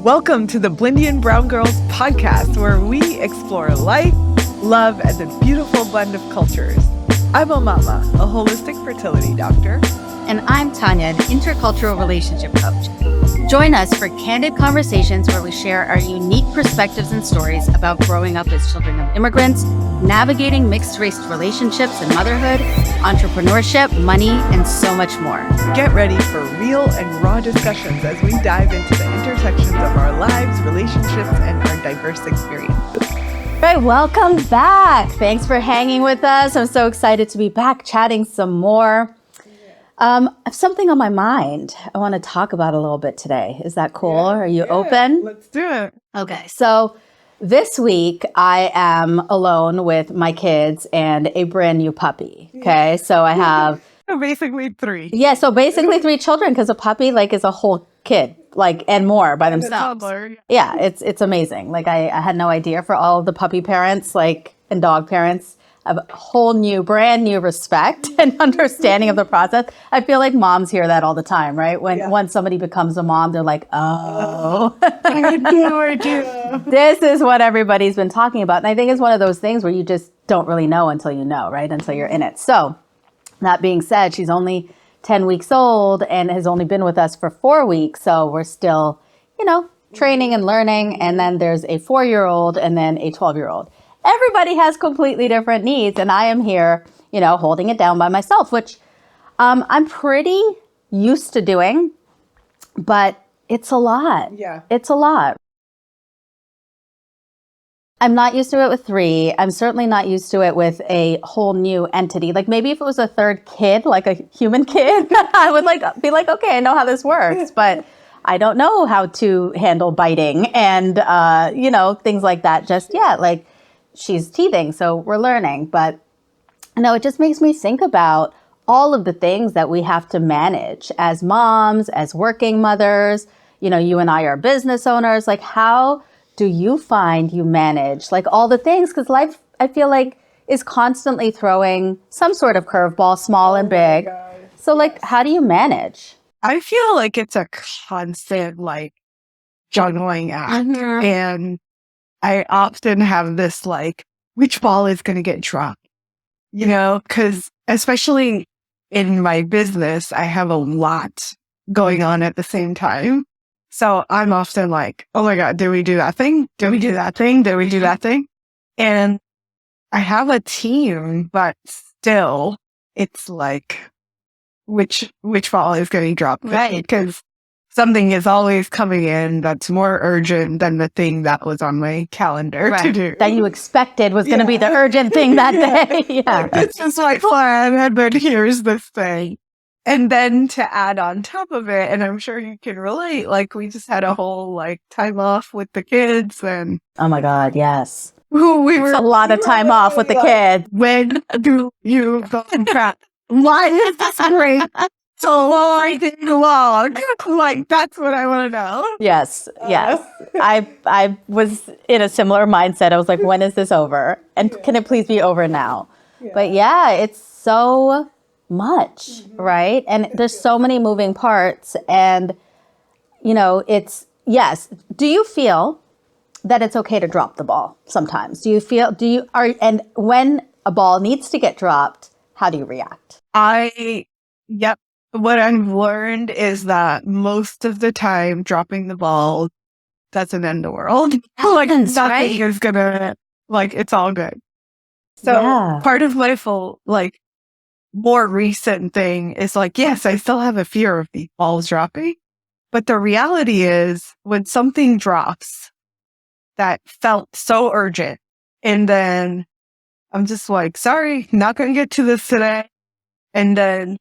Welcome to the Blindy and Brown Girls podcast, where we explore life, love, and the beautiful blend of cultures. I'm Omama, a holistic fertility doctor. And I'm Tanya, an intercultural relationship coach. Join us for candid conversations where we share our unique perspectives and stories about growing up as children of immigrants, navigating mixed-race relationships and motherhood, entrepreneurship, money, and so much more. Get ready for real and raw discussions as we dive into the intersections of our lives, relationships, and our diverse experiences. Right, welcome back. Thanks for hanging with us. I'm so excited to be back chatting some more. I have something on my mind I want to talk about a little bit today. Is that cool? Are you open? Let's do it. Okay, so this week I am alone with my kids and a brand new puppy. Okay, so I have... So basically three. Yeah, so basically three children, because a puppy is a whole kid, and more by themselves. Yeah, it's amazing. I had no idea for all of the puppy parents, and dog parents. I have a whole new, brand new respect and understanding of the process. I feel like moms hear that all the time, right? When somebody becomes a mom, they're like, oh, I do. This is what everybody's been talking about. And I think it's one of those things where you just don't really know until you know, right? Until you're in it. So that being said, she's only 10 weeks old and has only been with us for 4 weeks. So we're still, training and learning. And then there's a 4-year-old and then a 12-year-old. Everybody has completely different needs. And I am here, holding it down by myself, which I'm pretty used to doing, but it's a lot. Yeah. It's a lot. I'm not used to it with 3. I'm certainly not used to it with a whole new entity. Maybe if it was a third kid, like a human kid, I would be like, okay, I know how this works, but I don't know how to handle biting and, things like that just yet. She's teething, so we're learning. But, it just makes me think about all of the things that we have to manage as moms, as working mothers. You and I are business owners. How do you find you manage all the things? Because life, I feel is constantly throwing some sort of curveball, small and big. So how do you manage? I feel like it's a constant juggling act. Mm-hmm. And I often have this which ball is going to get dropped, because especially in my business, I have a lot going on at the same time. So I'm often oh my God, did we do that thing? Did we do that thing? Did we do that thing? And I have a team, but still it's which ball is getting dropped? Right. Because something is always coming in that's more urgent than the thing that was on my calendar to do. That you expected was going to be the urgent thing that day. Yeah. It's just my plan, and then here's this thing. And then to add on top of it, and I'm sure you can relate, we just had a whole time off with the kids, and Oh my God, yes. It's a lot of time off with the kids. When do you go and crap? Why is this great? So long, that's what I want to know. Yes. I was in a similar mindset. I was like, when is this over? And can it please be over now? Yeah. But it's so much, right? And there's so many moving parts. And, do you feel that it's okay to drop the ball sometimes? And when a ball needs to get dropped, how do you react? Yep. What I've learned is that most of the time, dropping the ball doesn't end the world. Nothing is gonna, it's all good. So part of my more recent thing is yes, I still have a fear of the balls dropping. But the reality is when something drops that felt so urgent, and then I'm just sorry, not going to get to this today. And then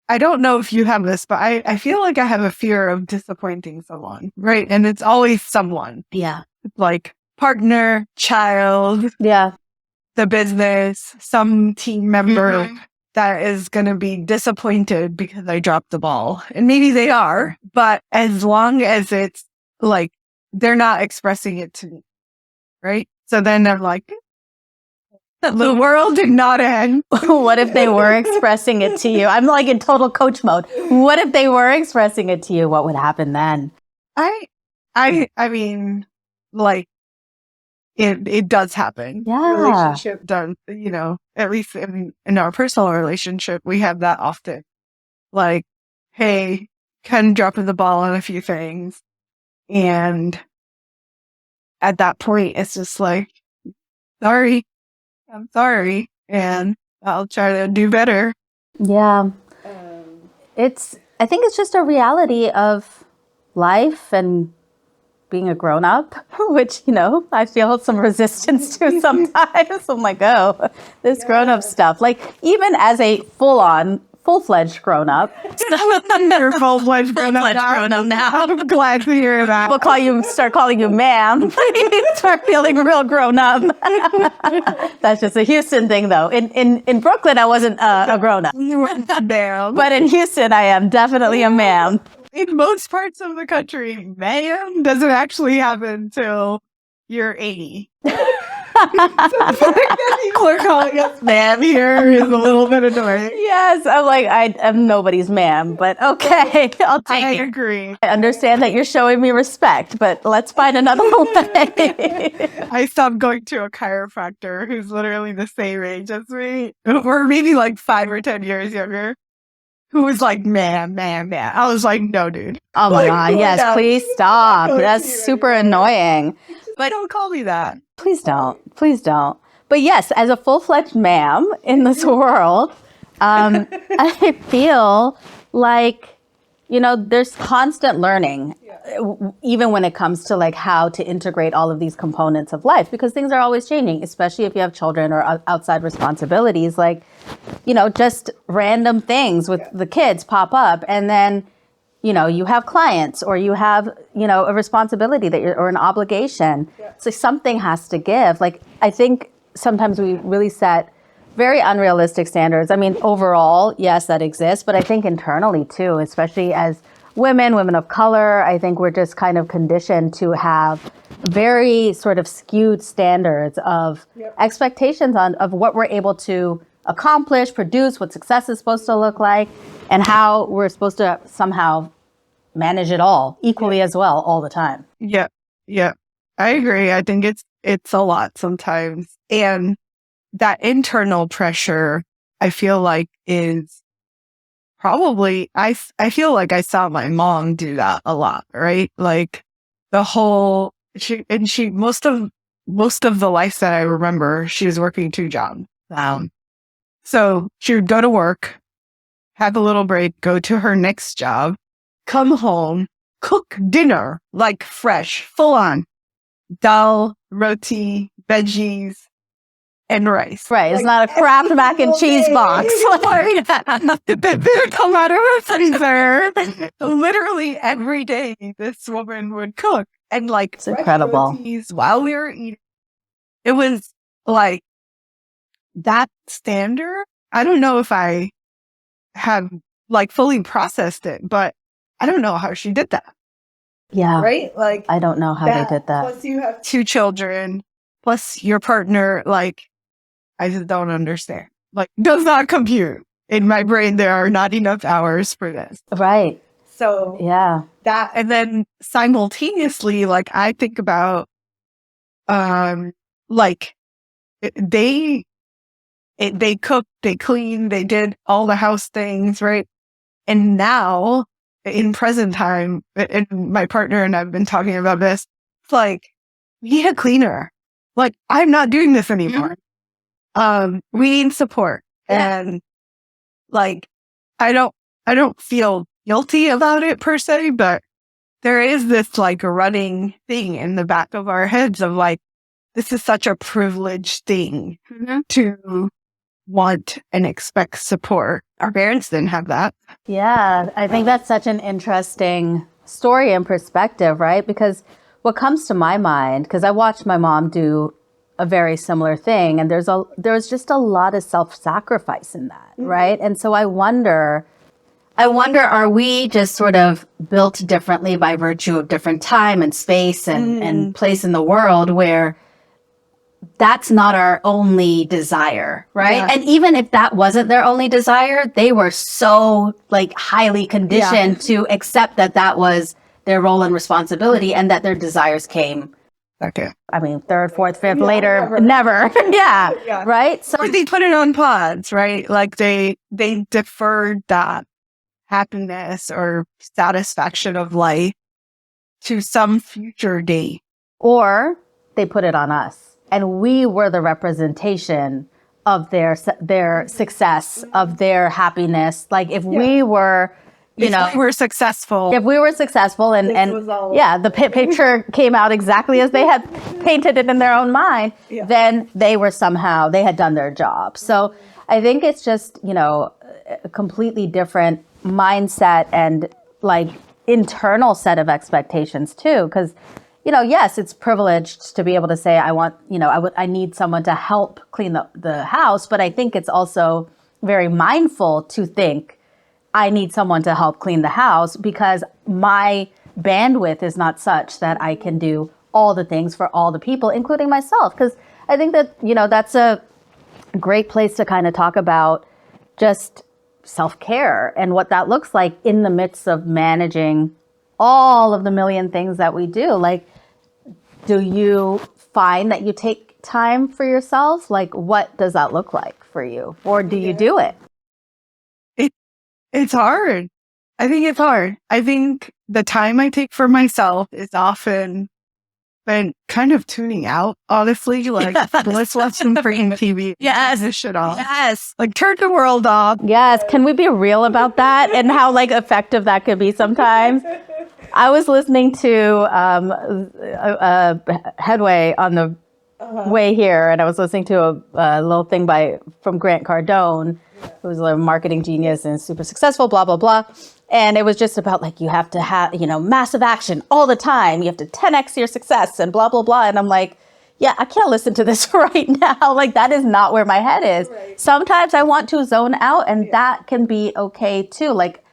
I don't know if you have this, but I feel like I have a fear of disappointing someone, right? And it's always someone. Yeah. Partner, child. Yeah. The business, some team member that is going to be disappointed because I dropped the ball. And maybe they are, but as long as it's they're not expressing it to me, right? So then I'm The world did not end. What if they were expressing it to you? I'm like in total coach mode. What if they were expressing it to you? What would happen then? I mean, like, it does happen. Yeah. Relationship done, at least in our personal relationship, we have that often. Like, hey, kind of dropping the ball on a few things. And at that point, it's just like, sorry, I'm sorry. And I'll try to do better. Yeah. I think it's just a reality of life and being a grown up, which, I feel some resistance to sometimes. I'm like, oh, this grown up stuff. Like, even as a full-fledged grown up. You're full-fledged grown up now. I'm glad to hear that. We'll start calling you ma'am. Start feeling real grown up. That's just a Houston thing, though. In Brooklyn, I wasn't a grown up. You weren't a ma'am. But in Houston, I am definitely a ma'am. In most parts of the country, ma'am doesn't actually happen till you're 80. People calling us ma'am here is a little bit annoying. Yes, I'm like, I'm nobody's ma'am, but okay, I'll take it. I agree. I understand that you're showing me respect, but let's find another way. I stopped going to a chiropractor who's literally the same age as me, or maybe like 5 or 10 years younger, who was like, ma'am. I was like, no, dude. Oh my God, yes, please stop. That's super annoying. But don't call me that. Please don't. But yes, as a full-fledged ma'am in this world, I feel like, there's constant learning, even when it comes to like how to integrate all of these components of life, because things are always changing, especially if you have children or outside responsibilities, like, just random things with the kids pop up, and then, you have clients, or you have, a responsibility or an obligation. Yeah. So something has to give. Like, I think sometimes we really set very unrealistic standards. I mean, overall, yes, that exists, but I think internally too, especially as women of color, I think we're just kind of conditioned to have very sort of skewed standards of expectations of what we're able to accomplish, produce, what success is supposed to look like, and how we're supposed to somehow manage it all equally as well all the time. Yeah. I agree. I think it's a lot sometimes. And that internal pressure, I feel like, is probably, I feel like I saw my mom do that a lot, right? Like the whole, most of the life that I remember, she was working 2 jobs. So she would go to work, have a little break, go to her next job, come home, cook dinner, like fresh, full on, dal, roti, veggies, and rice. Right. It's not a Kraft mac and cheese box. They come out of her freezer. Literally every day, this woman would cook. And like, it's incredible. While we were eating, it was like that standard. I don't know if I have like fully processed it, but I don't know how she did that. Yeah. Right? Like, I don't know how they did that. Plus you have 2 children, plus your partner, like, I just don't understand. Like, does not compute. In my brain, there are not enough hours for this. Right. So, yeah. That, and then simultaneously, like, I think about, like, they cooked, they cleaned, they did all the house things, right? And now, in present time, and my partner and I've been talking about this, it's like, we need a cleaner. Like, I'm not doing this anymore. We need support. Yeah. And like, I don't feel guilty about it per se, but there is this like running thing in the back of our heads of like, this is such a privileged thing to want and expect support. Our parents didn't have that. Yeah, I think that's such an interesting story and perspective, right? Because what comes to my mind, because I watched my mom do a very similar thing, and there's just a lot of self-sacrifice in that, right? And so I wonder, are we just sort of built differently by virtue of different time and space and place in the world, where that's not our only desire, right? Yeah. And even if that wasn't their only desire, they were so like highly conditioned to accept that that was their role and responsibility, and that their desires came, Okay. I mean, third, fourth, fifth, later, never. Yeah. Right? So Or they put it on pause, right? Like they deferred that happiness or satisfaction of life to some future date. or they put it on us, and we were the representation of their success, of their happiness. Like if we were, you know, If we were successful. if we were successful and was all- yeah, the picture came out exactly as they had painted it in their own mind, then they were somehow, they had done their job. So I think it's just, you know, a completely different mindset and like internal set of expectations too. Because, you know, yes, it's privileged to be able to say, I want, you know, I need someone to help clean the house. But I think it's also very mindful to think, I need someone to help clean the house because my bandwidth is not such that I can do all the things for all the people, including myself. Because I think that, you know, that's a great place to kind of talk about just self-care and what that looks like in the midst of managing all of the million things that we do. Like, do you find that you take time for yourself? Like, what does that look like for you? Or do you do it? It's hard. I think it's hard. I think the time I take for myself is often been kind of tuning out, honestly. Like, let's watch some freaking TV. Yes. This shit off. Yes. Like, turn the world off. Yes. Can we be real about that and how like effective that could be sometimes? I was listening to a Headway on the way here, and I was listening to a little thing from Grant Cardone, who's a marketing genius and super successful, blah, blah, blah. And it was just about like, you have to have, you know, massive action all the time. You have to 10x your success and blah, blah, blah. And I'm like, yeah, I can't listen to this right now. Like, that is not where my head is. Right. Sometimes I want to zone out, and that can be okay too. Like,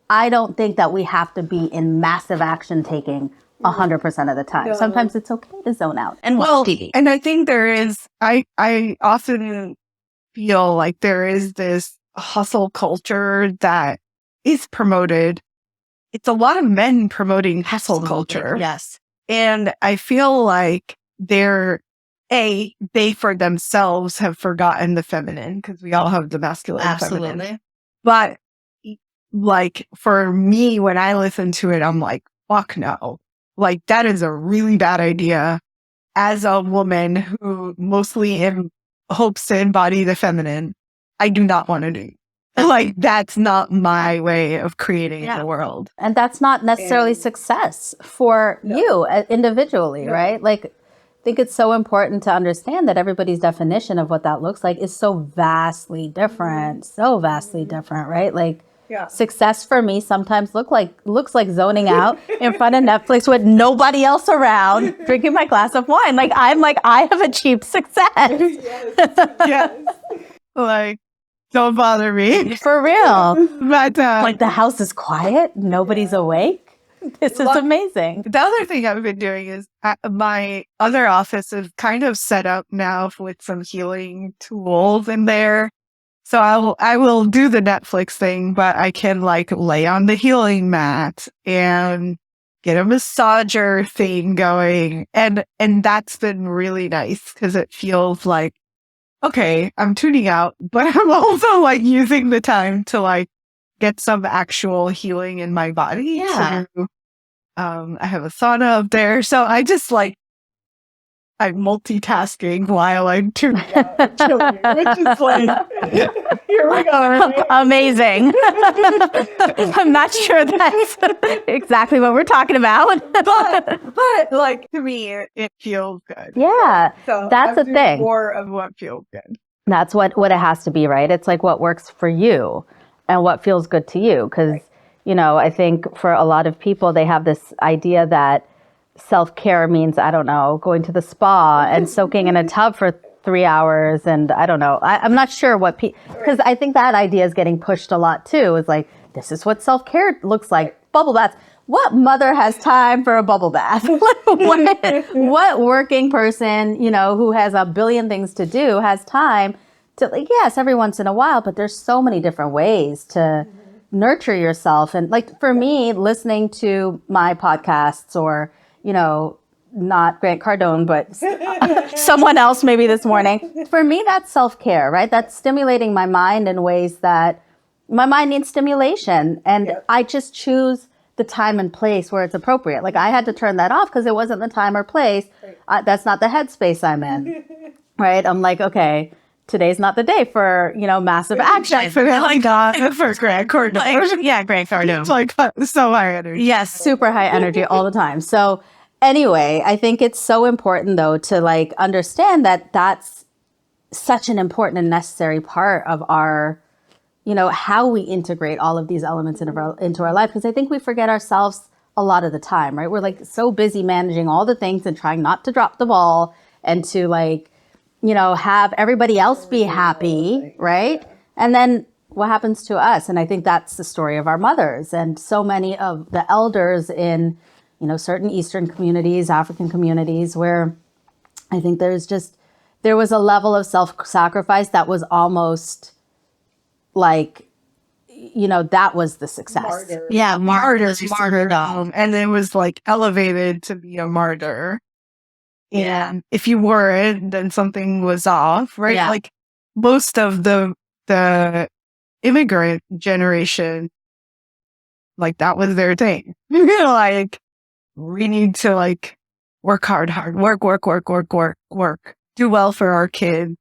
I don't think that we have to be in massive action taking 100% of the time. No. Sometimes it's okay to zone out and watch TV. And I think there is, I often feel like there is this hustle culture that is promoted. It's a lot of men promoting hustle culture. Yes. And I feel like they for themselves have forgotten the feminine, because we all have the masculine. Absolutely. Feminine. But like for me, when I listen to it, I'm like, fuck no. Like, that is a really bad idea as a woman who mostly hopes to embody the feminine. I do not want to do. Like, that's not my way of creating the world. And that's not necessarily success for you individually, right? Like, I think it's so important to understand that everybody's definition of what that looks like is so vastly different, right? Like, success for me sometimes looks like zoning out in front of Netflix with nobody else around, drinking my glass of wine. Like, I have achieved success. Yes. Like, don't bother me. For real. But like, the house is quiet, nobody's awake. This is amazing. The other thing I've been doing is my other office is kind of set up now with some healing tools in there. So I will do the Netflix thing, but I can like lay on the healing mat and get a massager thing going. And that's been really nice, because it feels like, okay, I'm tuning out, but I'm also like using the time to like get some actual healing in my body. Yeah. I have a sauna up there. So I'm multitasking while I'm tuning out, which is like, here we go. Amazing. I'm not sure that's exactly what we're talking about. but like, to me, it feels good. Yeah, so that's the thing. More of what feels good. That's what it has to be, right? It's like what works for you and what feels good to you. Because, you know, I think for a lot of people, they have this idea that self-care means, I don't know, going to the spa and soaking in a tub for 3 hours. And I don't know. I'm not sure what because I think that idea is getting pushed a lot too. Is like, this is what self-care looks like. Bubble baths. what mother has time for a bubble bath? What working person, who has a billion things to do has time to, like, yes, every once in a while, but there's so many different ways to nurture yourself. And like for me, listening to my podcasts or, not Grant Cardone, but someone else maybe this morning, for me, that's self-care, right? That's stimulating my mind in ways that my mind needs stimulation. And I just choose the time and place where it's appropriate. Like I had to turn that off because it wasn't the time or place. That's not the headspace I'm in, right? I'm like, okay, today's not the day for, massive action. Definitely not for Grant Cardone. Yeah, Grant Cardone. It's like so high energy. Yes, super high energy all the time. So anyway, I think it's so important though to like understand that that's such an important and necessary part of our, how we integrate all of these elements into our life. Because I think we forget ourselves a lot of the time, right? We're like so busy managing all the things and trying not to drop the ball and to like, have everybody else be happy, right? And then what happens to us? And I think that's the story of our mothers and so many of the elders in, certain Eastern communities, African communities, where I think there was a level of self-sacrifice that was almost like, that was the success. Martyr. Yeah, martyrdom. And it was like elevated to be a martyr. And if you weren't, then something was off, right? Yeah. Like most of the immigrant generation, like that was their thing. Like we need to like work hard, work, do well for our kid.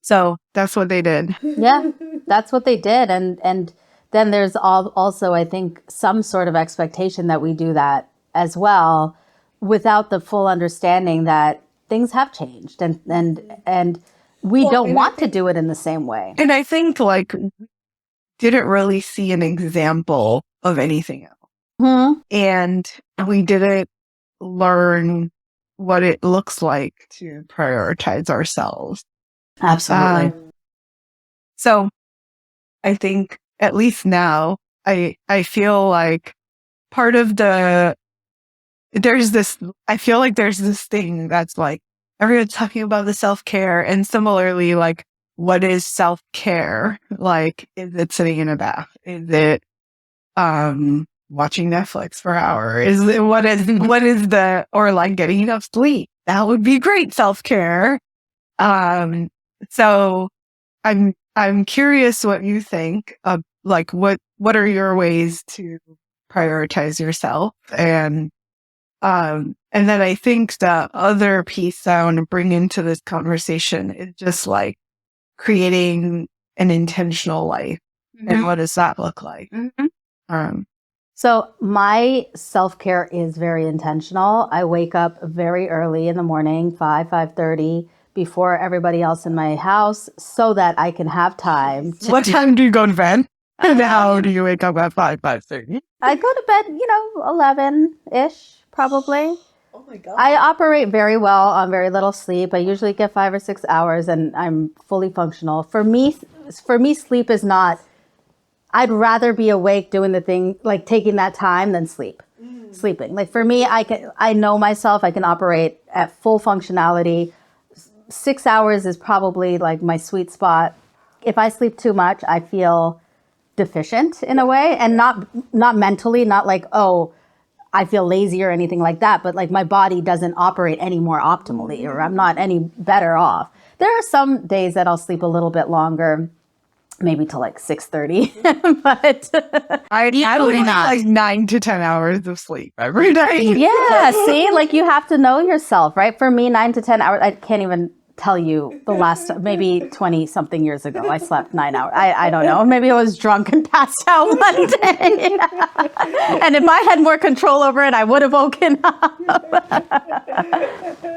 So that's what they did. Yeah, that's what they did. And then there's also, I think, some sort of expectation that we do that as well without the full understanding that things have changed and we don't want to do it in the same way. And I think like didn't really see an example of anything else. Mm-hmm. And we didn't learn what it looks like to prioritize ourselves. Absolutely. So I think at least now I feel like part of I feel like there's this thing that's like everyone's talking about the self-care, and similarly, like what is self-care? Like, is it sitting in a bath? Is it watching Netflix for hours? Is it or like getting enough sleep? That would be great self-care. So I'm curious what you think of, like, what are your ways to prioritize yourself? And then I think the other piece that I want to bring into this conversation is just like creating an intentional life. Mm-hmm. And what does that look like? Mm-hmm. So my self-care is very intentional. I wake up very early in the morning, 5:30, before everybody else in my house so that I can have time. What time do you go to bed? And how do you wake up at 5:30? I go to bed, 11-ish, probably. Oh my God. I operate very well on very little sleep. I usually get 5 or 6 hours and I'm fully functional. For me, sleep is not, I'd rather be awake doing the thing, like taking that time than sleeping. Like for me, I know myself, I can operate at full functionality. 6 hours is probably like my sweet spot. If I sleep too much, I feel deficient in a way, and not mentally, not like, oh, I feel lazy or anything like that, but like my body doesn't operate any more optimally, or I'm not any better off. There are some days that I'll sleep a little bit longer, maybe till like 6:30, but I need like 9 to 10 hours of sleep every day. Yeah, see, like you have to know yourself, right? For me, 9 to 10 hours, I can't even tell you the last, maybe 20 something years ago, I slept 9 hours. I don't know. Maybe I was drunk and passed out one day. And if I had more control over it, I would have woken up.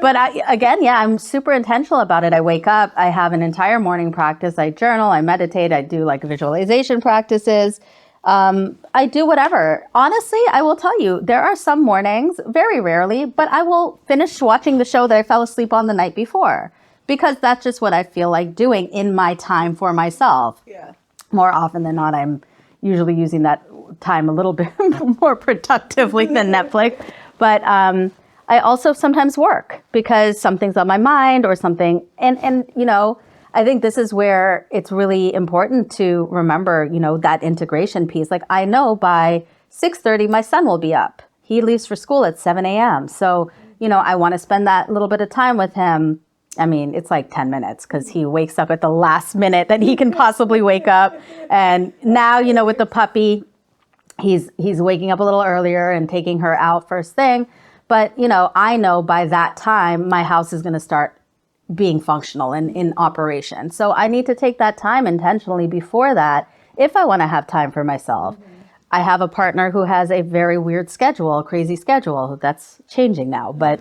But I'm super intentional about it. I wake up, I have an entire morning practice. I journal, I meditate, I do like visualization practices. I do whatever. Honestly, I will tell you, there are some mornings, very rarely, but I will finish watching the show that I fell asleep on the night before, because that's just what I feel like doing in my time for myself. Yeah. More often than not, I'm, usually using that time a little bit more productively than Netflix. But I also sometimes work because something's on my mind or something. And you know, I think this is where it's really important to remember, you know, that integration piece. Like I know by 6:30, my son will be up. He leaves for school at 7 a.m. So, you know, I want to spend that little bit of time with him. I mean, it's like 10 minutes because he wakes up at the last minute that he can possibly wake up. And now, you know, with the puppy, he's waking up a little earlier and taking her out first thing. But, you know, I know by that time, my house is going to start being functional and in operation. So I need to take that time intentionally before that if I want to have time for myself. I have a partner who has a very weird schedule, crazy schedule. That's changing now. But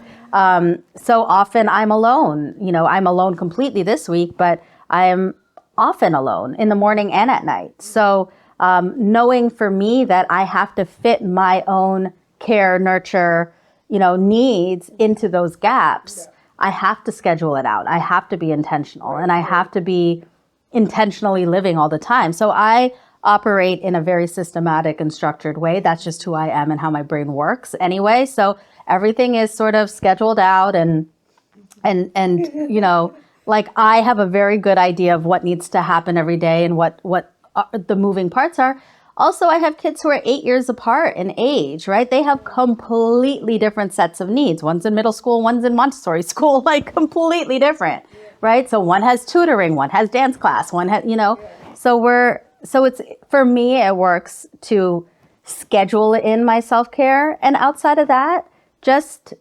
so often I'm alone. You know, I'm alone completely this week, but I am often alone in the morning and at night. So knowing for me that I have to fit my own care, nurture, you know, needs into those gaps, I have to schedule it out. I have to be intentional and I have to be intentionally living all the time. So I operate in a very systematic and structured way. That's just who I am and how my brain works anyway. So everything is sort of scheduled out and you know, like I have a very good idea of what needs to happen every day and what the moving parts are. Also, I have kids who are 8 years apart in age, right? They have completely different sets of needs. One's in middle school, one's in Montessori school, like completely different, right? So one has tutoring, one has dance class, one has, you know, so it's, for me, it works to schedule in my self-care. And outside of that, just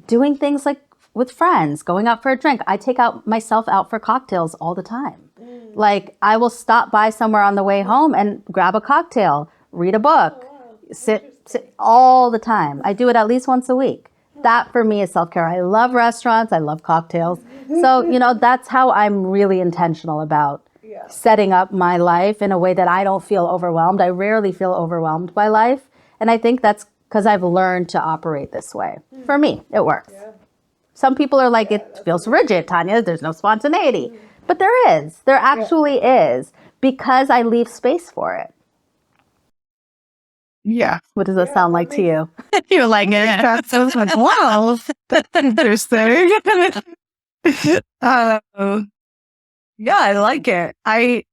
doing things like with friends, going out for a drink. I take myself out for cocktails all the time. Like I will stop by somewhere on the way home and grab a cocktail, read a book, sit all the time. I do it at least once a week. That for me is self-care. I love restaurants. I love cocktails. So, you know, that's how I'm really intentional about setting up my life in a way that I don't feel overwhelmed. I rarely feel overwhelmed by life. And I think that's because I've learned to operate this way. For me, it works. Some people are like, it feels rigid, Tanya. There's no spontaneity. But there is. There actually is because I leave space for it. Yeah. What does that sound like to you? You're like, that sounds like, wow, that's interesting. Yeah, I like it. I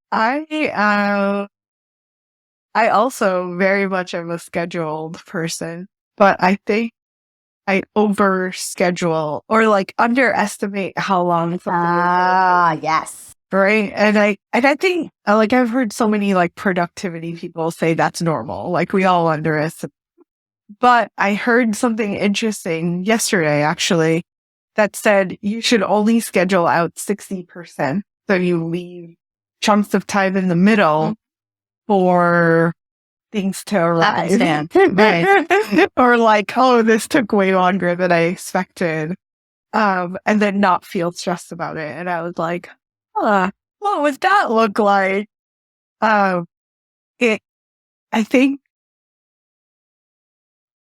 also very much am a scheduled person, but I think I overschedule or like underestimate how long something is. Yes. Right. And I think like I've heard so many like productivity people say that's normal. Like we all underestimate. But I heard something interesting yesterday actually that said you should only schedule out 60%. So you leave chunks of time in the middle for things to arrive. Right. Or like, oh, this took way longer than I expected. And then not feel stressed about it. And I was like, what would that look like? I think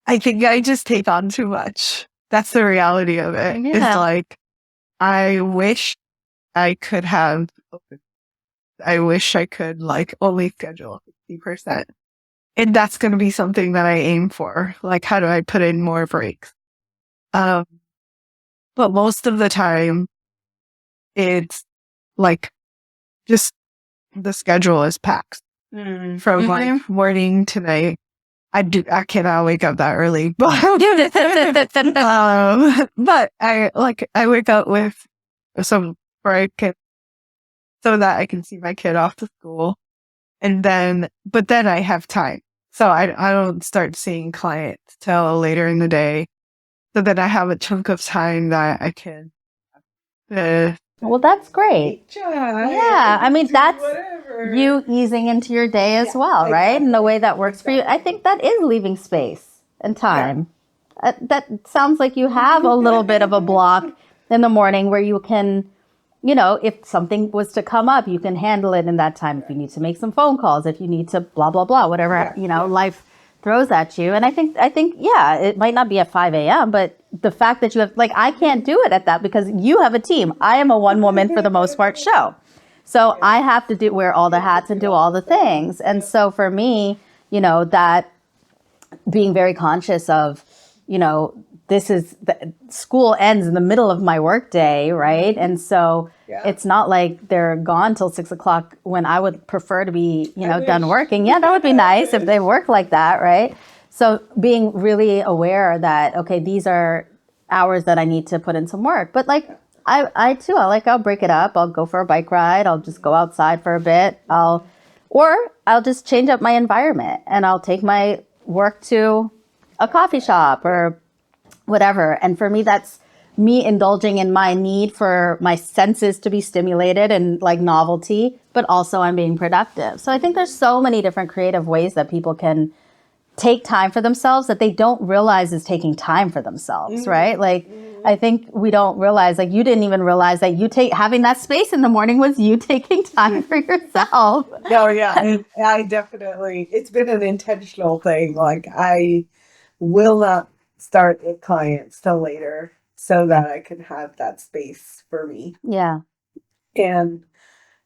I just take on too much. That's the reality of it. Yeah. It's like, I wish I could like only schedule 50%. And that's going to be something that I aim for. Like, how do I put in more breaks? But most of the time it's like just the schedule is packed from like morning to night. I cannot wake up that early, but I wake up with some break so that I can see my kid off to school. But then I have time. So I don't start seeing clients till later in the day. So then I have a chunk of time that I can. Well, that's great. Yeah. I mean, that's you easing into your day as well, right? In a way that works for you. I think that is leaving space and time. Yeah. That sounds like you have a little bit of a block in the morning where you can, you know, if something was to come up, you can handle it in that time. If you need to make some phone calls, if you need to blah, blah, blah, whatever, you know, life throws at you. And I think, yeah, it might not be at 5 a.m., but the fact that you have, like, I can't do it at that because you have a team. I am a one woman for the most part show. So I have to wear all the hats and do all the things. And so for me, that being very conscious of, this is school ends in the middle of my workday, right? And so it's not like they're gone till 6 o'clock when I would prefer to be, done working. Yeah, that would be nice if they work like that, right? So being really aware that, okay, these are hours that I need to put in some work. But like I too, I'll break it up. I'll go for a bike ride. I'll just go outside for a bit. I'll just change up my environment and I'll take my work to a coffee shop or whatever. And for me, that's me indulging in my need for my senses to be stimulated and like novelty, but also I'm being productive. So I think there's so many different creative ways that people can take time for themselves that they don't realize is taking time for themselves, right? Like, I think we don't realize, like, you didn't even realize that having that space in the morning was you taking time for yourself. No, yeah, I definitely, it's been an intentional thing. Like, I will not start with clients till later so that I can have that space for me. Yeah. And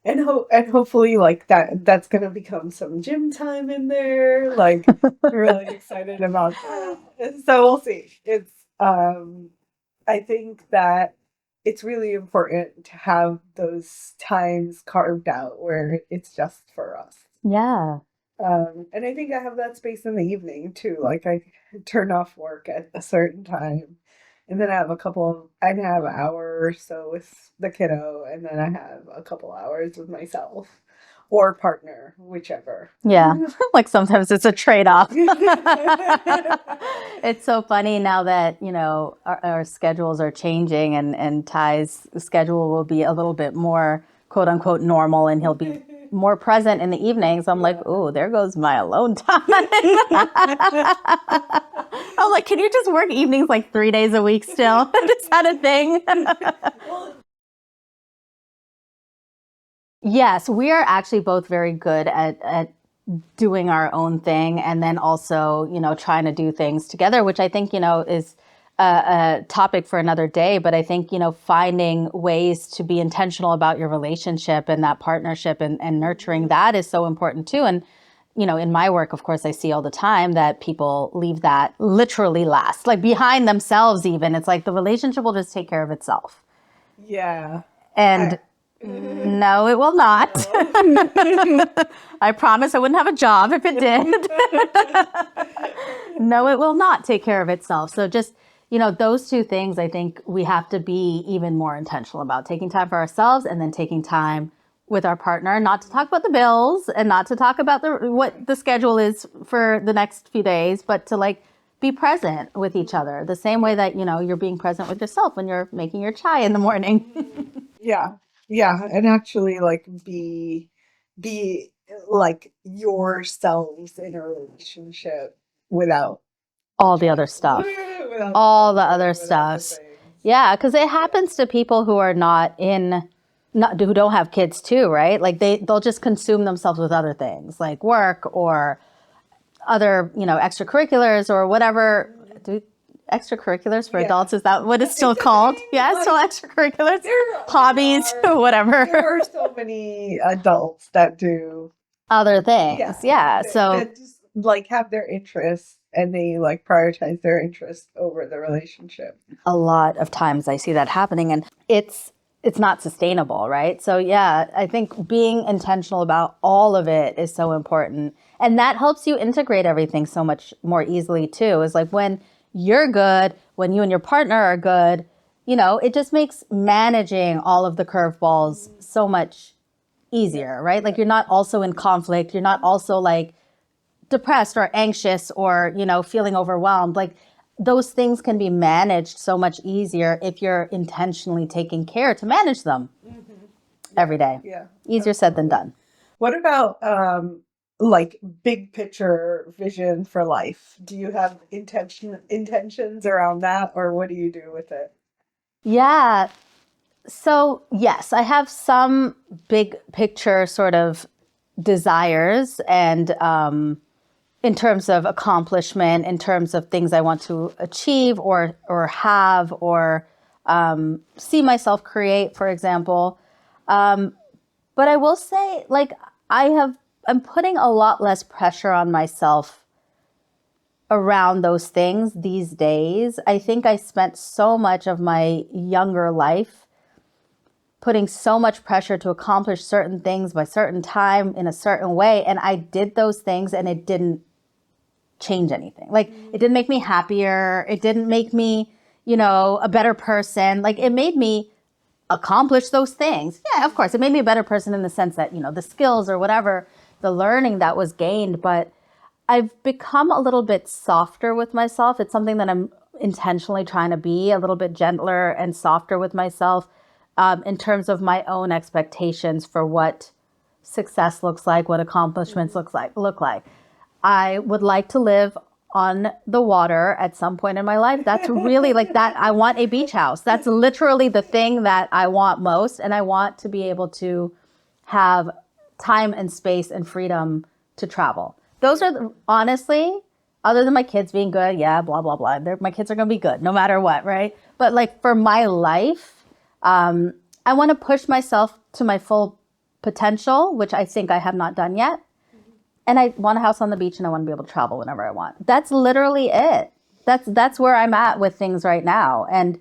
hopefully like that's gonna become some gym time in there. Like really excited about that. And so we'll see. It's I think that it's really important to have those times carved out where it's just for us. Yeah. And I think I have that space in the evening too. Like I turn off work at a certain time. And then I have I have an hour or so with the kiddo, and then I have a couple hours with myself or partner, whichever. Yeah. Like sometimes it's a trade-off. It's so funny now that, our schedules are changing and Ty's schedule will be a little bit more quote unquote normal and he'll be more present in the evenings. I'm like, oh, there goes my alone time. I'm like, can you just work evenings like 3 days a week still? Is that a thing? Yes, we are actually both very good at doing our own thing and then also, trying to do things together, which I think, is a topic for another day. But I think, finding ways to be intentional about your relationship and that partnership and nurturing that is so important too. And, in my work, of course, I see all the time that people leave that literally last, like behind themselves even. It's like the relationship will just take care of itself. Yeah. And no, it will not. I promise I wouldn't have a job if it did. No, it will not take care of itself. So just, those two things, I think we have to be even more intentional about taking time for ourselves and then taking time with our partner, not to talk about the bills and not to talk about what the schedule is for the next few days, but to like be present with each other the same way that, you're being present with yourself when you're making your chai in the morning. Yeah. Yeah. And actually like be like yourselves in a relationship without all the other stuff. All the other stuff. Yeah, because it happens to people who are who don't have kids too, right? Like they'll just consume themselves with other things like work or other, extracurriculars or whatever. Extracurriculars for adults, is that what it's still called? Yeah, it's still extracurriculars. Hobbies, whatever. There are so many adults that do other things. Yeah. So that just like have their interests and they like prioritize their interests over the relationship. A lot of times I see that happening and it's not sustainable, right? So yeah, I think being intentional about all of it is so important. And that helps you integrate everything so much more easily too. Is like when you're good, when you and your partner are good, it just makes managing all of the curveballs so much easier, right? Like you're not also in conflict. You're not also like depressed or anxious or, feeling overwhelmed. Like those things can be managed so much easier if you're intentionally taking care to manage them every day. Yeah. Easier said than done. What about like big picture vision for life? Do you have intentions around that, or what do you do with it? Yeah. So yes, I have some big picture sort of desires and in terms of accomplishment, in terms of things I want to achieve or have or see myself create, for example. But I will say, like, I'm putting a lot less pressure on myself around those things these days. I think I spent so much of my younger life putting so much pressure to accomplish certain things by certain time in a certain way. And I did those things and it didn't change anything. Like, it didn't make me happier. It didn't make me, a better person. Like, it made me accomplish those things. Yeah, of course, it made me a better person in the sense that, the skills or whatever, the learning that was gained. But I've become a little bit softer with myself. It's something that I'm intentionally trying to be a little bit gentler and softer with myself, in terms of my own expectations for what success looks like, what accomplishments look like. I would like to live on the water at some point in my life. That's really like that. I want a beach house. That's literally the thing that I want most. And I want to be able to have time and space and freedom to travel. Those are honestly, other than my kids being good, yeah, blah, blah, blah. My kids are going to be good no matter what, right? But like for my life, I want to push myself to my full potential, which I think I have not done yet. And I want a house on the beach and I want to be able to travel whenever I want. That's literally it. That's where I'm at with things right now. And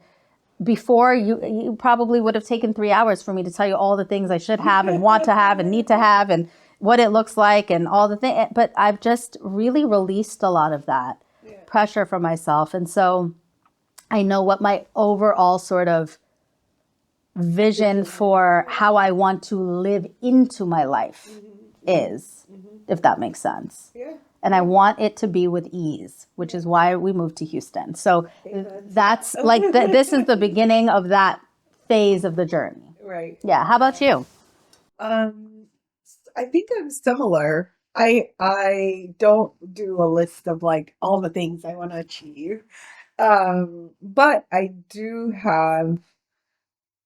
before you probably would have taken 3 hours for me to tell you all the things I should have and want to have and need to have and what it looks like and all the things. But I've just really released a lot of that pressure from myself. And so I know what my overall sort of vision for how I want to live into my life is, if that makes sense. Yeah. And I want it to be with ease, which is why we moved to Houston. So that's like, this is the beginning of that phase of the journey. Right. Yeah. How about you? I think I'm similar. I don't do a list of like all the things I want to achieve. But I do have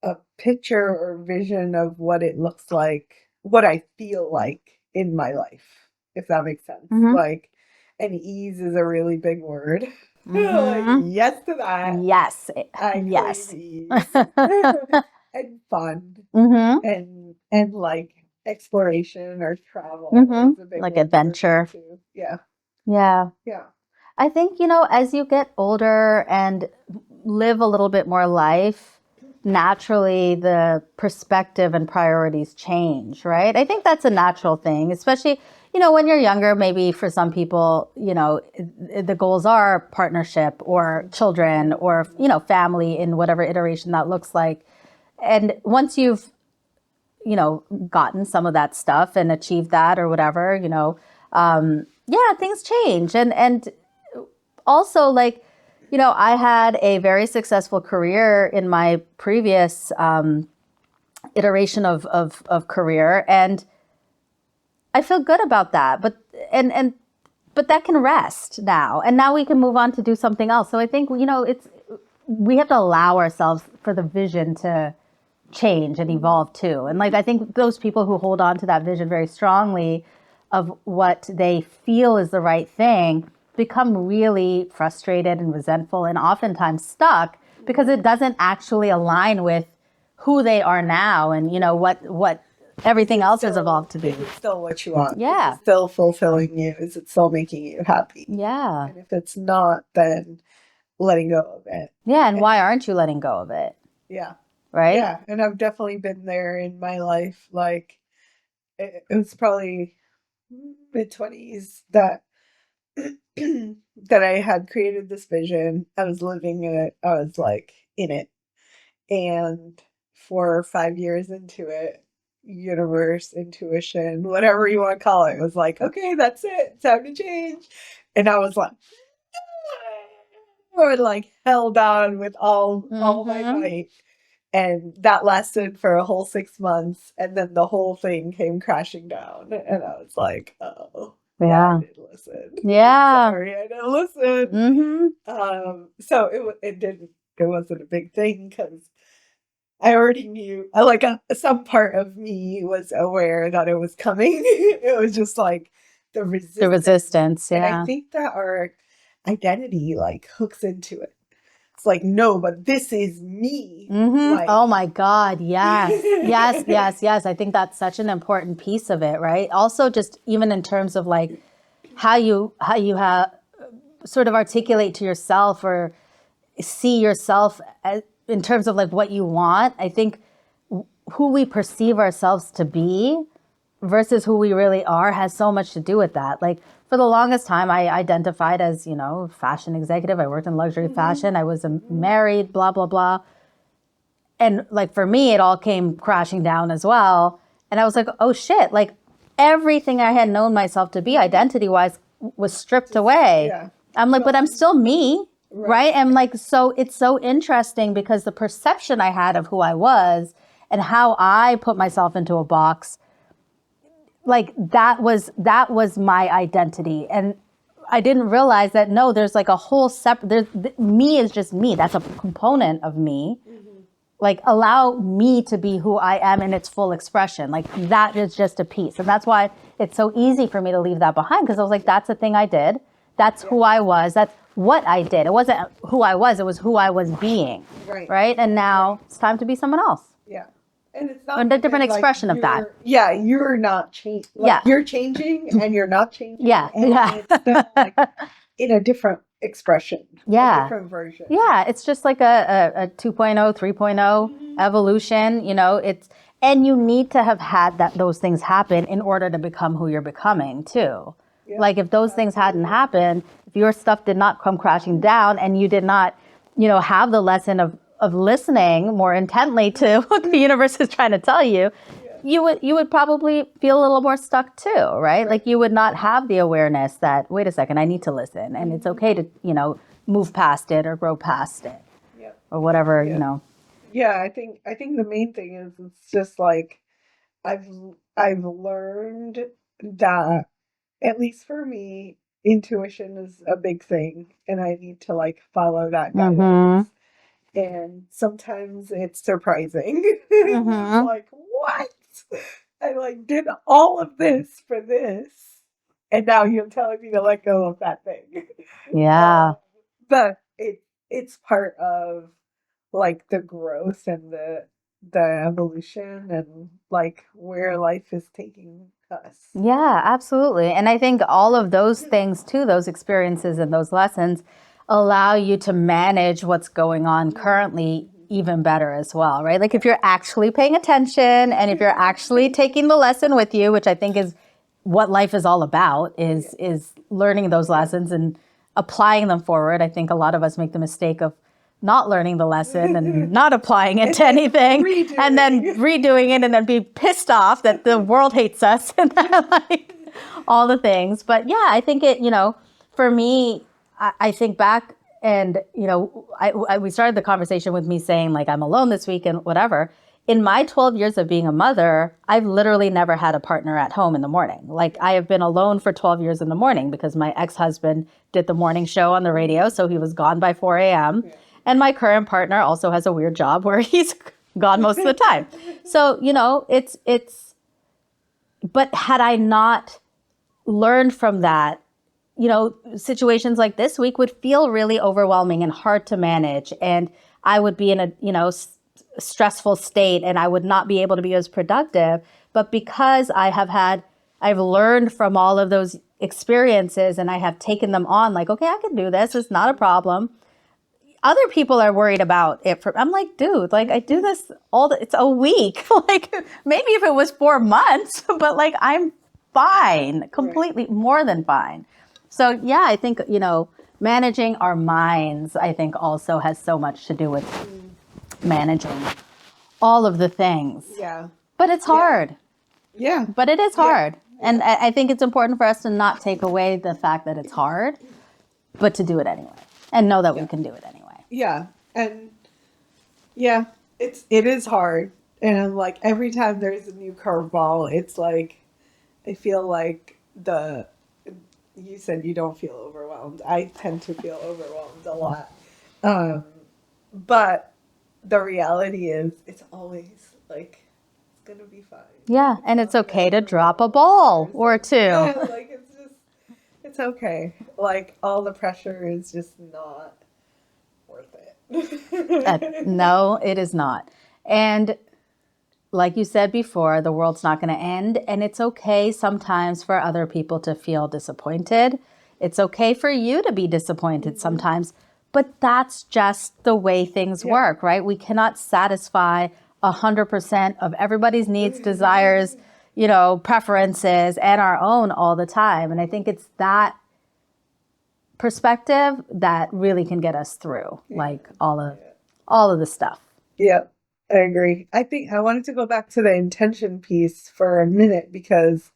a picture or vision of what it looks like, what I feel like in my life, if that makes sense. Mhm. Like, and ease is a really big word. Like, Mhm. yes to that. Yes. I Yes. crave ease and fun Mm-hmm. and like exploration or travel Mm-hmm. is a big Like one for me adventure. too. Yeah. Yeah. Yeah. I think, as you get older and live a little bit more life, naturally the perspective and priorities change, right? I think that's a natural thing, especially, when you're younger, maybe for some people, the goals are partnership or children or, family in whatever iteration that looks like. And once you've, gotten some of that stuff and achieved that or whatever, yeah, things change. And also like, I had a very successful career in my previous iteration of career, and I feel good about that. But that can rest now, and now we can move on to do something else. So I think we have to allow ourselves for the vision to change and evolve too. And like I think those people who hold on to that vision very strongly of what they feel is the right thing become really frustrated and resentful and oftentimes stuck because it doesn't actually align with who they are now and what everything else has evolved to be. Is it still what you want? Yeah. Is it still fulfilling you? Is it still making you happy? Yeah. And if it's not, then letting go of it. Yeah. And why aren't you letting go of it? Yeah. Right? Yeah. And I've definitely been there in my life. Like it was probably mid-20s that that I had created this vision. I was living in it. I was like in it. And 4 or 5 years into it, universe, intuition, whatever you want to call it, was like, okay, that's it. Time to change. And I was like, or like held on with all my might. And that lasted for a whole 6 months. And then the whole thing came crashing down. And I was like, oh, yeah, I didn't listen. Yeah. Sorry, I didn't listen. So it wasn't a big thing because I already knew, some part of me was aware that it was coming. It was just like the resistance. The resistance, And yeah. I think that our identity like hooks into it. It's like, no, but this is me. Like, oh my God. Yes. Yes. I think that's such an important piece of it, right? Also, just even in terms of like how you have sort of articulate to yourself or see yourself as, in terms of like what you want. I think who we perceive ourselves to be versus who we really are has so much to do with that. Like for the longest time, I identified as, fashion executive. I worked in luxury fashion. I was married, blah, blah, blah. And like for me, it all came crashing down as well. And I was like, oh shit, like everything I had known myself to be identity wise was stripped away. Yeah. I'm like, but I'm still me. Right. And like, so it's so interesting because the perception I had of who I was and how I put myself into a box, like that was my identity. And I didn't realize that, no, there's like a whole separate, me is just me. That's a component of me. Like allow me to be who I am in its full expression. Like that is just a piece. And that's why it's so easy for me to leave that behind. Because I was like, that's the thing I did. That's who I was. That's what I did. It wasn't who I was. It was who I was being. Right. And now it's time to be someone else. Yeah. And it's not a different expression of that. Yeah. You're not changing. Like, you're changing and you're not changing. Yeah. And it's still like in a different expression. Yeah. A different version. Yeah. It's just like a 2.0, 3.0 evolution. And you need to have had those things happen in order to become who you're becoming too. Yeah, like if those things hadn't happened, if your stuff did not come crashing down and you did not, have the lesson of listening more intently to what the universe is trying to tell you, you would probably feel a little more stuck too, right? Like you would not have the awareness that, wait a second, I need to listen. And it's okay to, move past it or grow past it or whatever, Yeah, I think the main thing is it's just like I've learned that, at least for me, intuition is a big thing and I need to like follow that guidance. And sometimes it's surprising. It's like, what? I like did all of this for this. And now you're telling me to let go of that thing. Yeah. But it's part of like the growth and the evolution and like where life is taking us. Yeah, absolutely. And I think all of those things too, those experiences and those lessons allow you to manage what's going on currently even better as well, right? Like if you're actually paying attention and if you're actually taking the lesson with you, which I think is what life is all about, is learning those lessons and applying them forward. I think a lot of us make the mistake of not learning the lesson and not applying it to anything and then redoing it and then be pissed off that the world hates us and like all the things. But yeah, I think it, for me, I think back and, we started the conversation with me saying like, I'm alone this week and whatever. In my 12 years of being a mother, I've literally never had a partner at home in the morning. Like I have been alone for 12 years in the morning because my ex-husband did the morning show on the radio. So he was gone by 4 a.m. Yeah. And my current partner also has a weird job where he's gone most of the time. So, but had I not learned from that, situations like this week would feel really overwhelming and hard to manage. And I would be in a, stressful state and I would not be able to be as productive. But because I've learned from all of those experiences and I have taken them on like, okay, I can do this. It's not a problem. Other people are worried about it. I'm like, dude, like I do this it's a week. Like maybe if it was 4 months, but like I'm fine, completely more than fine. So yeah, I think, managing our minds, I think also has so much to do with managing all of the things. Yeah. But it's hard. Yeah. But it is hard. Yeah. And I think it's important for us to not take away the fact that it's hard, but to do it anyway and know that we can do it anyway. Yeah. And yeah, it is hard. And like every time there's a new curveball, it's like, I feel like you said you don't feel overwhelmed. I tend to feel overwhelmed a lot. But the reality is it's always like, it's going to be fine. Yeah. And it's okay to drop a ball or two. Yeah, like it's okay. Like all the pressure is just not worth it. No, it is not. And like you said before, the world's not going to end. And it's okay sometimes for other people to feel disappointed. It's okay for you to be disappointed sometimes. But that's just the way things work, right? We cannot satisfy 100% of everybody's needs, desires, preferences, and our own all the time. And I think it's that perspective that really can get us through, like all of the stuff. Yeah, I agree. I think I wanted to go back to the intention piece for a minute because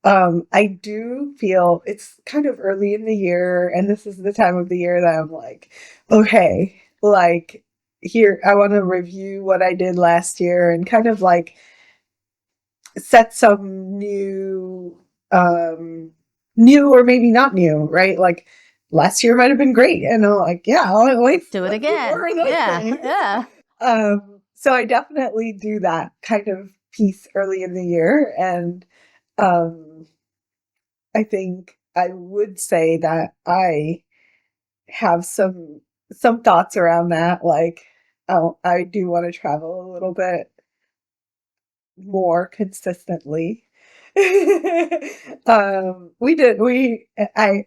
I do feel it's kind of early in the year, and this is the time of the year that I'm like, okay, like here, I want to review what I did last year and kind of like set some new or maybe not new, right? Like last year might have been great, and I'm like, yeah, let's do it again. Yeah. So I definitely do that kind of piece early in the year, and I think I would say that I have some thoughts around that. Like, I do want to travel a little bit more consistently. I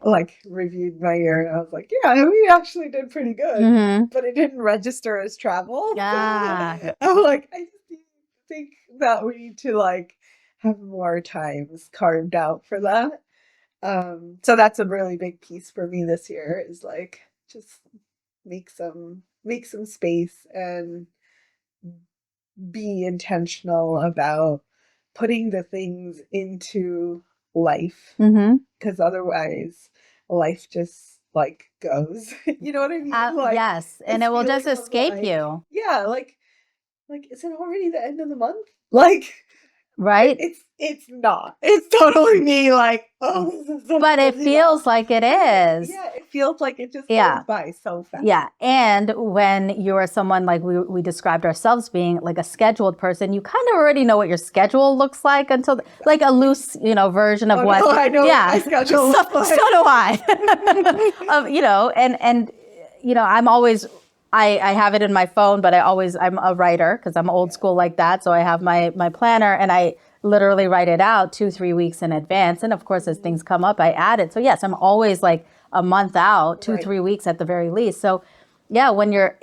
like reviewed my year and I was like, yeah, we actually did pretty good, but it didn't register as travel. Yeah. I'm like, I just think that we need to like have more times carved out for that. So that's a really big piece for me this year is like just make some space and be intentional about putting the things into life because otherwise life just like goes. You know what I mean? Like yes, and this it will just feeling of, escape like, you. Yeah, like is it already the end of the month? Like Right? it's not. It's totally me like, oh, this is so But it crazy feels now. like it is. Yeah, it feels like it just Yeah. goes by so fast. Yeah. And when you're someone like we described ourselves being like a scheduled person, you kind of already know what your schedule looks like until like a loose, version of what. No, I know Yeah. what my schedule looks like. So do I. And I'm always I have it in my phone, but I'm a writer because I'm old school like that. So I have my planner and I literally write it out 2-3 weeks in advance. And of course, as things come up, I add it. So yes, I'm always like a month out, 2-3 weeks at the very least. So yeah, when you're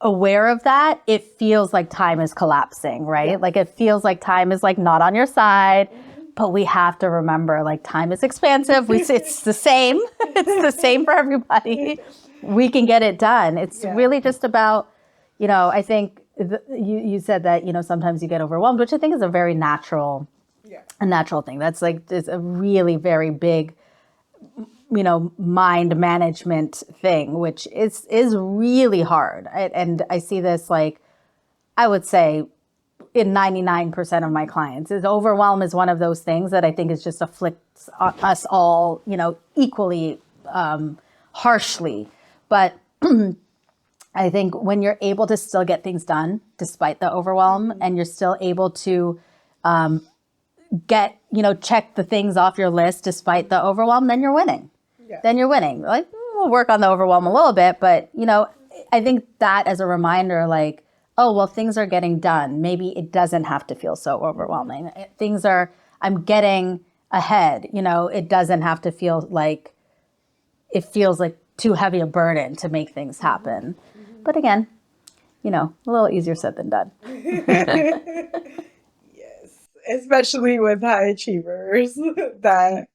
aware of that, it feels like time is collapsing, right? Yeah. Like it feels like time is like not on your side. But we have to remember, like, time is expansive. It's the same. It's the same for everybody. We can get it done. It's really just about, I think you said that, sometimes you get overwhelmed, which I think is a very natural thing. That's like, it's a really very big, mind management thing, which is really hard. And I see this, like, I would say, in 99% of my clients is overwhelm is one of those things that I think is just afflicts us all, equally harshly. But I think when you're able to still get things done despite the overwhelm and you're still able to check the things off your list despite the overwhelm, then you're winning. Yeah. Then you're winning. Like, we'll work on the overwhelm a little bit, but, I think that as a reminder, like, oh, well, things are getting done. Maybe it doesn't have to feel so overwhelming. I'm getting ahead. It doesn't have to feel like it feels like too heavy a burden to make things happen. But again, a little easier said than done. Yes, especially with high achievers that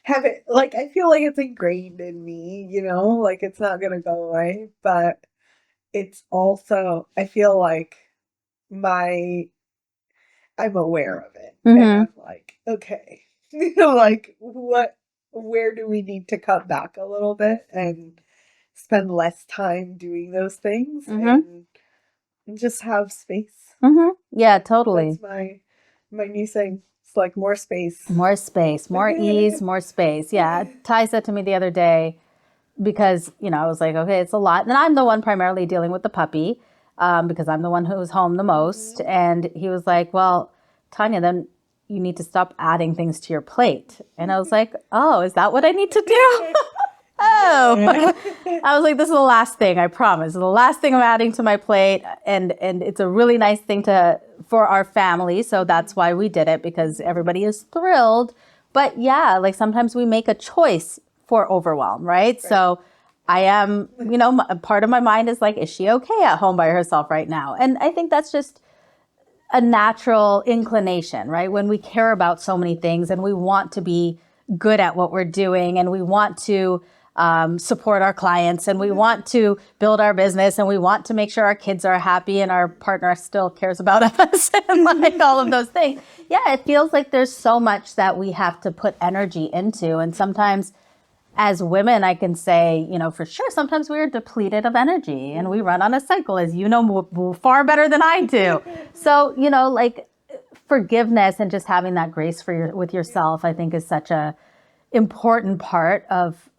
have it. Like, I feel like it's ingrained in me, like it's not going to go away, but it's also, I feel like I'm aware of it. And I'm like, okay, like where do we need to cut back a little bit and spend less time doing those things and just have space. Yeah, totally. That's my new thing. It's like more space. More space, more ease, more space. Yeah. Ty said to me the other day, because, I was like, okay, it's a lot. And I'm the one primarily dealing with the puppy because I'm the one who's home the most. And he was like, well, Tanya, then you need to stop adding things to your plate. And I was like, oh, is that what I need to do? Oh, So I was like, this is the last thing, I promise. The last thing I'm adding to my plate. And it's a really nice thing for our family. So that's why we did it, because everybody is thrilled. But yeah, like sometimes we make a choice for overwhelm, right? So I am, part of my mind is like, is she okay at home by herself right now? And I think that's just a natural inclination, right? When we care about so many things and we want to be good at what we're doing, and we want to support our clients, and we want to build our business, and we want to make sure our kids are happy and our partner still cares about us and like all of those things. Yeah, it feels like there's so much that we have to put energy into. And sometimes as women, I can say, for sure, sometimes we're depleted of energy and we run on a cycle, as you know far better than I do. So, like forgiveness and just having that grace with yourself, I think is such a important part of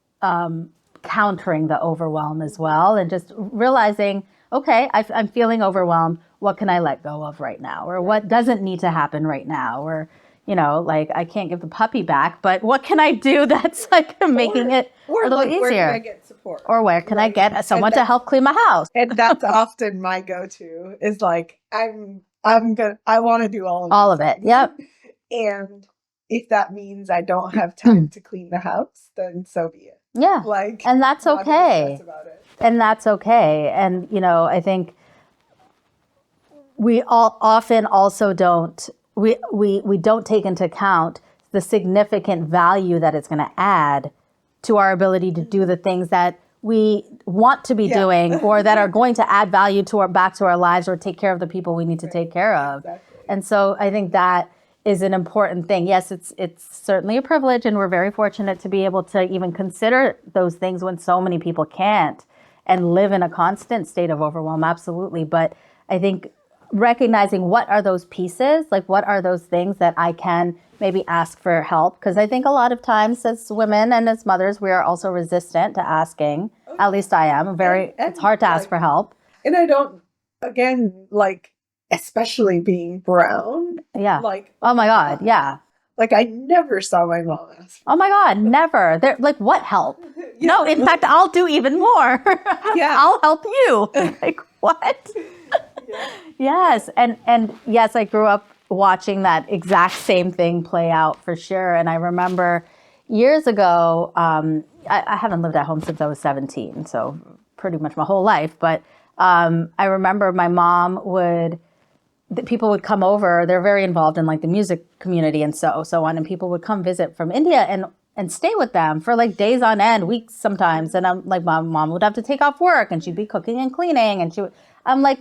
countering the overwhelm as well. And just realizing, okay, I'm feeling overwhelmed. What can I let go of right now? Or what doesn't need to happen right now? Or like I can't give the puppy back, but what can I do that's like making it a little easier? Where can I get support? Or where can I get someone to help clean my house? And that's often my go-to is like, I want to do all of it. Yep. And if that means I don't have time to clean the house, then so be it. Yeah. And that's okay. And that's okay. And, I think we all often also don't, we don't take into account the significant value that it's going to add to our ability to do the things that we want to be doing, or that are going to add value back to our lives, or take care of the people we need to take care of. Exactly. And so I think that is an important thing. Yes, it's certainly a privilege, and we're very fortunate to be able to even consider those things when so many people can't, and live in a constant state of overwhelm. Absolutely. But I think recognizing what are those pieces, like what are those things that I can maybe ask for help? Because I think a lot of times as women and as mothers, we are also resistant to asking. At least I am. It's hard to ask for help. And I don't, again, like, especially being brown. Yeah. Like, oh my God. Yeah. Like, I never saw my mom ask. Oh my God, never. They're like, what help? Yeah. No, in fact, I'll do even more. Yeah. I'll help you. Like, what? Yeah. Yes. And yes, I grew up watching that exact same thing play out for sure. And I remember years ago, I haven't lived at home since I was 17, so pretty much my whole life. But I remember my mom people would come over. They're very involved in like the music community and so on. And people would come visit from India and stay with them for like days on end, weeks sometimes. And I'm like, my mom would have to take off work, and she'd be cooking and cleaning. And I'm like,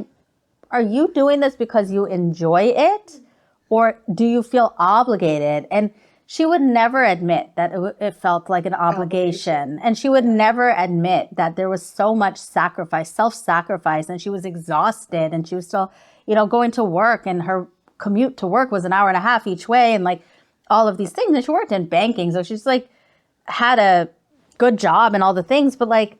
are you doing this because you enjoy it, or do you feel obligated? And she would never admit that it felt like an obligation. And she would never admit that there was so much sacrifice, self-sacrifice, and she was exhausted, and she was still, going to work, and her commute to work was an hour and a half each way, and like all of these things. And she worked in banking, so she's like had a good job and all the things, but like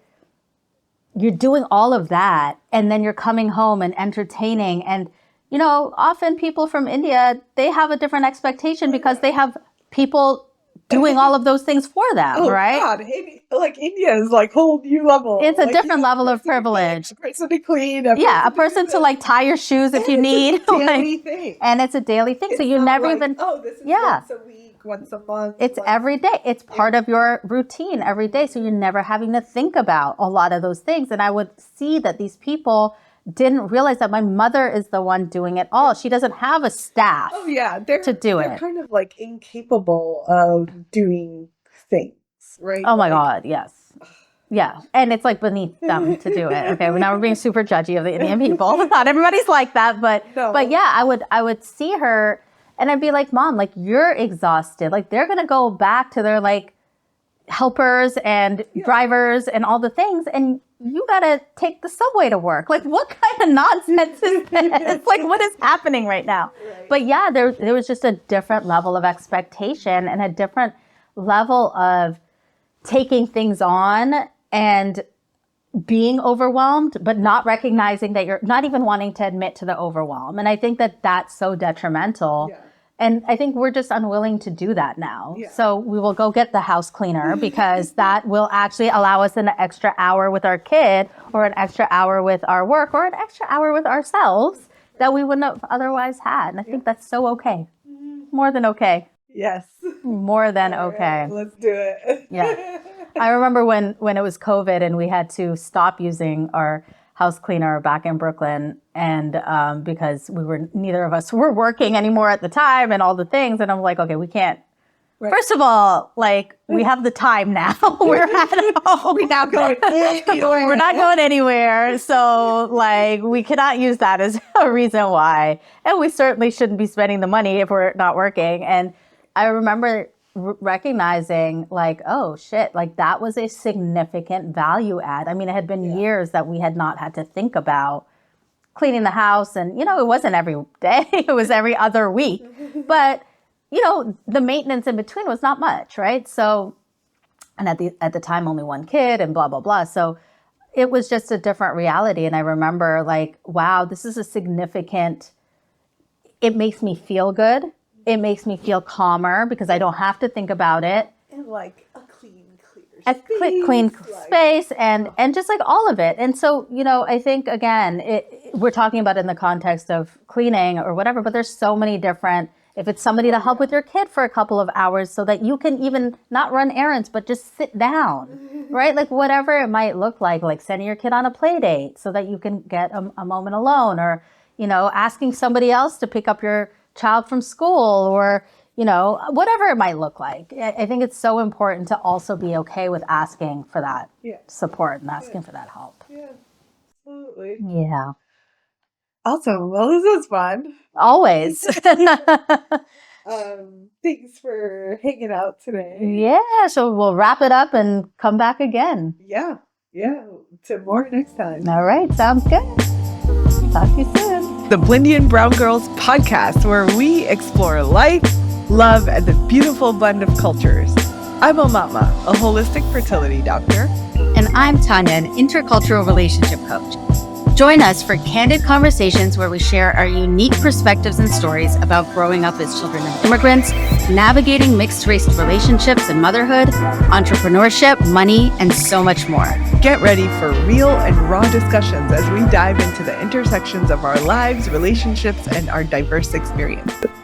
you're doing all of that, and then you're coming home and entertaining. And, often people from India, they have a different expectation because they have people doing all of those things for them, right? God, like India is like whole new level. It's a different level of privilege. A person to clean. A person to like tie your shoes if you need. It's a daily thing. And it's a daily thing. So you never even. Oh, this is once a week, once a month. It's every day. It's part of your routine every day. So you're never having to think about a lot of those things. And I would see that these people didn't realize that my mother is the one doing it all. She doesn't have a staff to do they're it. Kind of like incapable of doing things, right? Oh my God, yes. Yeah, and it's like beneath them to do it. Okay, now we're being super judgy of the Indian people. Not everybody's like that, but yeah, I would see her and I'd be like, Mom, like you're exhausted. Like they're gonna go back to their like helpers and drivers and all the things, and you gotta take the subway to work. Like what kind of nonsense is this? Like what is happening right now? Right. But yeah, there was just a different level of expectation and a different level of taking things on and being overwhelmed, but not recognizing that you're not even wanting to admit to the overwhelm. And I think that that's so detrimental And I think we're just unwilling to do that now. Yeah. So we will go get the house cleaner because that will actually allow us an extra hour with our kid or an extra hour with our work or an extra hour with ourselves that we wouldn't have otherwise had. And I think that's so okay. More than okay. Yes. More than All okay. right, let's do it. Yeah. I remember when it was COVID and we had to stop using our house cleaner back in Brooklyn, and because neither of us were working anymore at the time and all the things, and I'm like, okay, we can't. Right. First of all, like, we have the time now. We're at home. We're not going anywhere. We're not going anywhere. So, like, we cannot use that as a reason why. And we certainly shouldn't be spending the money if we're not working. And I remember recognizing, like, oh shit, like that was a significant value add. I mean, it had been years that we had not had to think about cleaning the house, and it wasn't every day, it was every other week, but the maintenance in between was not much, right? So, and at the time only one kid and blah blah blah, so it was just a different reality. And I remember, like, wow, this is a significant, it makes me feel good. It makes me feel calmer because I don't have to think about it. And like a clean, clear space. Clean space and just like all of it. And so, I think, again, we're talking about it in the context of cleaning or whatever, but there's so many different, if it's somebody to help with your kid for a couple of hours so that you can even not run errands, but just sit down, right? Like whatever it might look like sending your kid on a play date so that you can get a moment alone, or, asking somebody else to pick up your child from school, or whatever it might look like. I think it's so important to also be okay with asking for that support and asking for that help. Yeah, absolutely. Yeah. Awesome. Well, this was fun. Always. Thanks for hanging out today. Yeah, so we'll wrap it up and come back again. Yeah. To more next time. All right, sounds good. Talk to you soon. The Blindian Brown Girls podcast, where we explore life, love, and the beautiful blend of cultures. I'm Omama, a holistic fertility doctor. And I'm Tanya, an intercultural relationship coach. Join us for candid conversations where we share our unique perspectives and stories about growing up as children of immigrants, navigating mixed-race relationships and motherhood, entrepreneurship, money, and so much more. Get ready for real and raw discussions as we dive into the intersections of our lives, relationships, and our diverse experiences.